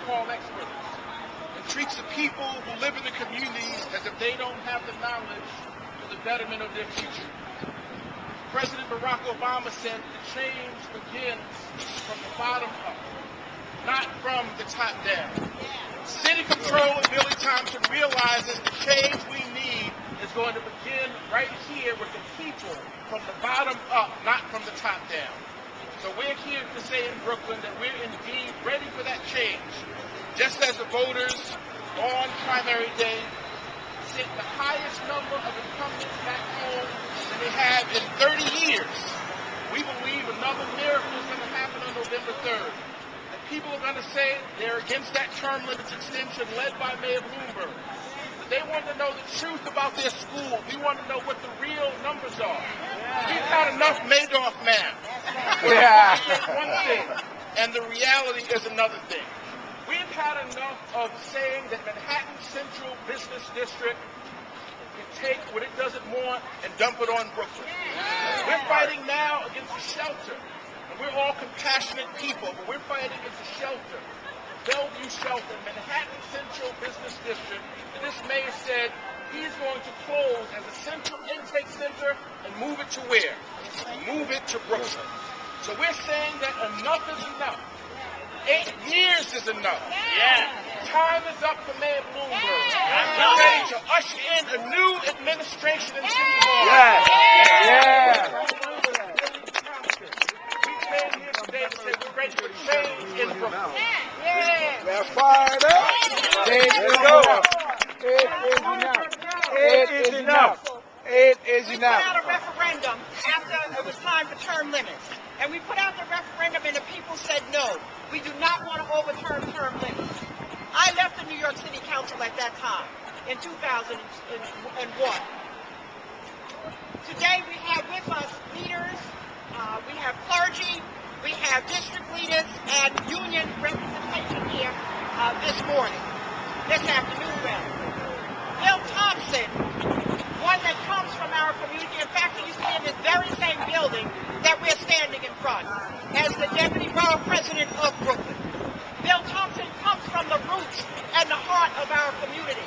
call experts and treats the people who live in the communities as if they don't have the knowledge for the betterment of their future. President Barack Obama said the change begins from the bottom up, not from the top down. City Controller Billy Thompson realizes the change we need is going to begin right here with the people, from the bottom up, not from the top down. So we're here to say in Brooklyn that we're indeed ready for that change. Just as the voters on primary day sent the highest number of incumbents back home than they have in 30 years, we believe another miracle is going to happen on November 3rd. And people are going to say they're against that term limits extension led by Mayor Bloomberg. But they want to know the truth about their school. We want to know what the real numbers are. We've had enough Madoff math. One thing, and the reality is another thing. We've had enough of saying that Manhattan Central Business District can take what it doesn't want and dump it on Brooklyn. We're fighting now against the shelter. And we're all compassionate people, but we're fighting against the shelter. Bellevue Shelter, Manhattan Central Business District. And this mayor said he's going to close as a central intake center and move it to where? Move it to Brooklyn. So we're saying that enough is enough. 8 years is enough. Time is up for Mayor Bloomberg. We're ready to usher in a new administration in City Hall. We came here today to say we're ready for change in Brooklyn. We're fired up. It is enough. It is enough. It is enough. It is We put enough. out a referendum after it was time for term limits. And we put out the referendum and the people said no. We do not want to overturn term limits. I left the New York City Council at that time in 2001. Today we have with us leaders, we have clergy, we have district leaders and union representation here this morning, this afternoon rather. Bill Thompson, one that comes from our community. In fact, he used to be in this very same building that we're standing in front as the Deputy Borough President of Brooklyn. Bill Thompson comes from the roots and the heart of our community.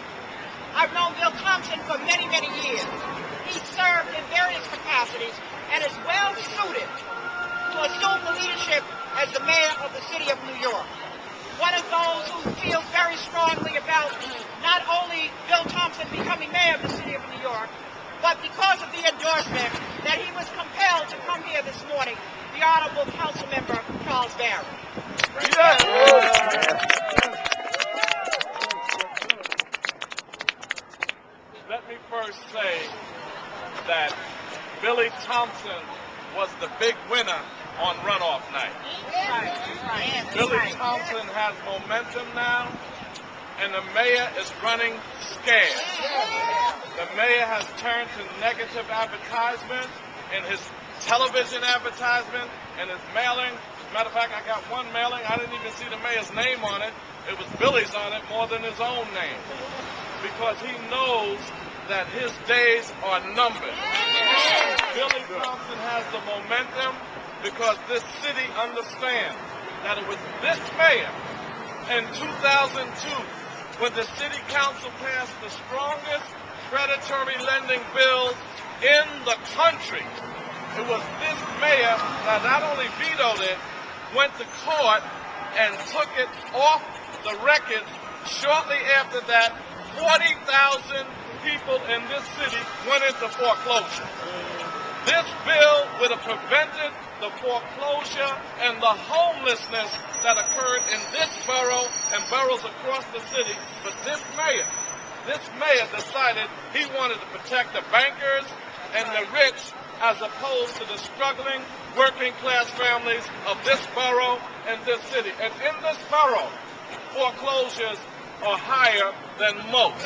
I've known Bill Thompson for many, many years. He served in various capacities and is well suited to assume the leadership as the mayor of the city of New York. One of those who feels very strongly about not only Bill Thompson becoming mayor of the city of New York, but because of the endorsement that he was compelled to come here this morning, the Honorable Councilmember Charles Barron. Let me first say that Billy Thompson was the big winner on runoff night. Billy Thompson has momentum now, and the mayor is running scared. The mayor has turned to negative advertisement in his television advertisement and his mailing. As a matter of fact, I got one mailing. I didn't even see the mayor's name on it. It was Billy's on it more than his own name, because he knows that his days are numbered. Billy Thompson has the momentum because this city understands that it was this mayor in 2002 when the city council passed the strongest predatory lending bill in the country. It was this mayor that not only vetoed it, went to court and took it off the record. Shortly after that, 40,000 people in this city went into foreclosure. This bill would have prevented the foreclosure and the homelessness that occurred in this borough and boroughs across the city. But this mayor decided he wanted to protect the bankers and the rich as opposed to the struggling working class families of this borough and this city. And in this borough, foreclosures are higher than most.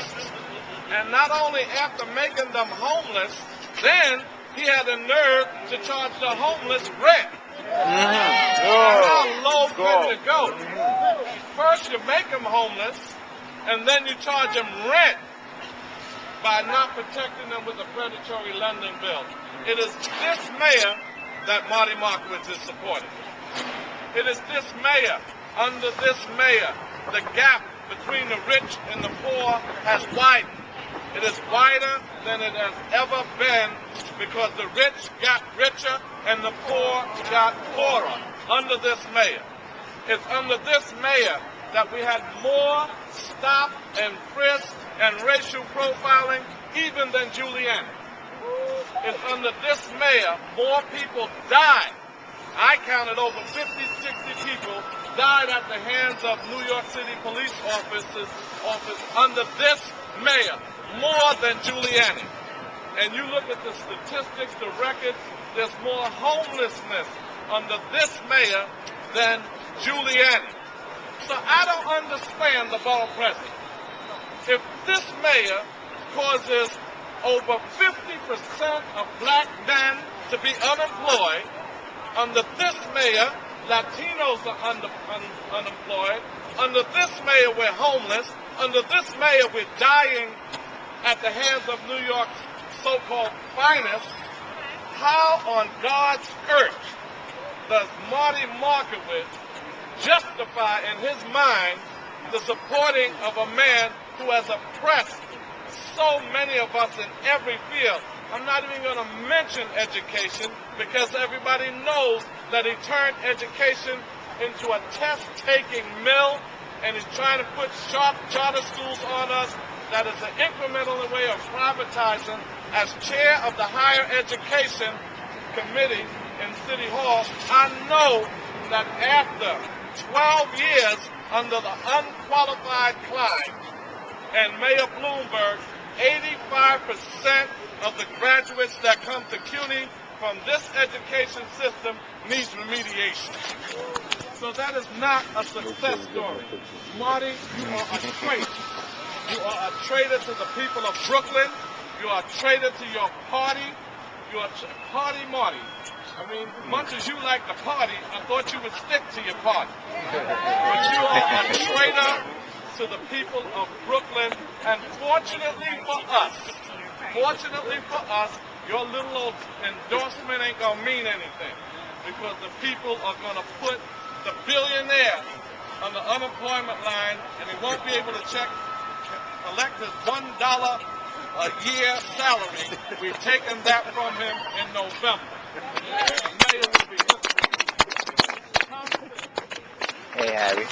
And not only after making them homeless, then he had the nerve to charge the homeless rent. How low could you go? First you make them homeless, and then you charge them rent by not protecting them with a predatory lending bill. It is this mayor that Markowitz is supporting. It is this mayor, under this mayor, the gap between the rich and the poor has widened. It is wider than it has ever been because the rich got richer and the poor got poorer under this mayor. It's under this mayor that we had more stop and frisk and racial profiling even than Giuliani. It's under this mayor more people died. I counted over 50, 60 people died at the hands of New York City police officers under this mayor, more than Giuliani. And you look at the statistics, the records, there's more homelessness under this mayor than Giuliani. So I don't understand the borough president. If this mayor causes over 50% of black men to be unemployed, under this mayor, Latinos are unemployed. Under this mayor, we're homeless. Under this mayor, we're dying at the hands of New York's so-called finest. How on God's earth does Marty Markowitz justify in his mind the supporting of a man who has oppressed so many of us in every field? I'm not even going to mention education because everybody knows that he turned education into a test-taking mill, and he's trying to put charter schools on us. That is an incremental way of privatizing. As chair of the Higher Education Committee in City Hall, I know that after 12 years under the unqualified Clyde and Mayor Bloomberg, 85% of the graduates that come to CUNY from this education system needs remediation. So that is not a success story. Marty, you are a traitor. You are a traitor to the people of Brooklyn. You are a traitor to your party. You are party Marty. I mean, much as you like the party, I thought you would stick to your party. But you are a traitor to the people of Brooklyn, and fortunately for us, your little old endorsement ain't gonna mean anything, because the people are gonna put the billionaire on the unemployment line, and he won't be able to collect his $1 a year salary. We've taken that from him in November. The mayor will be Hey, Harry.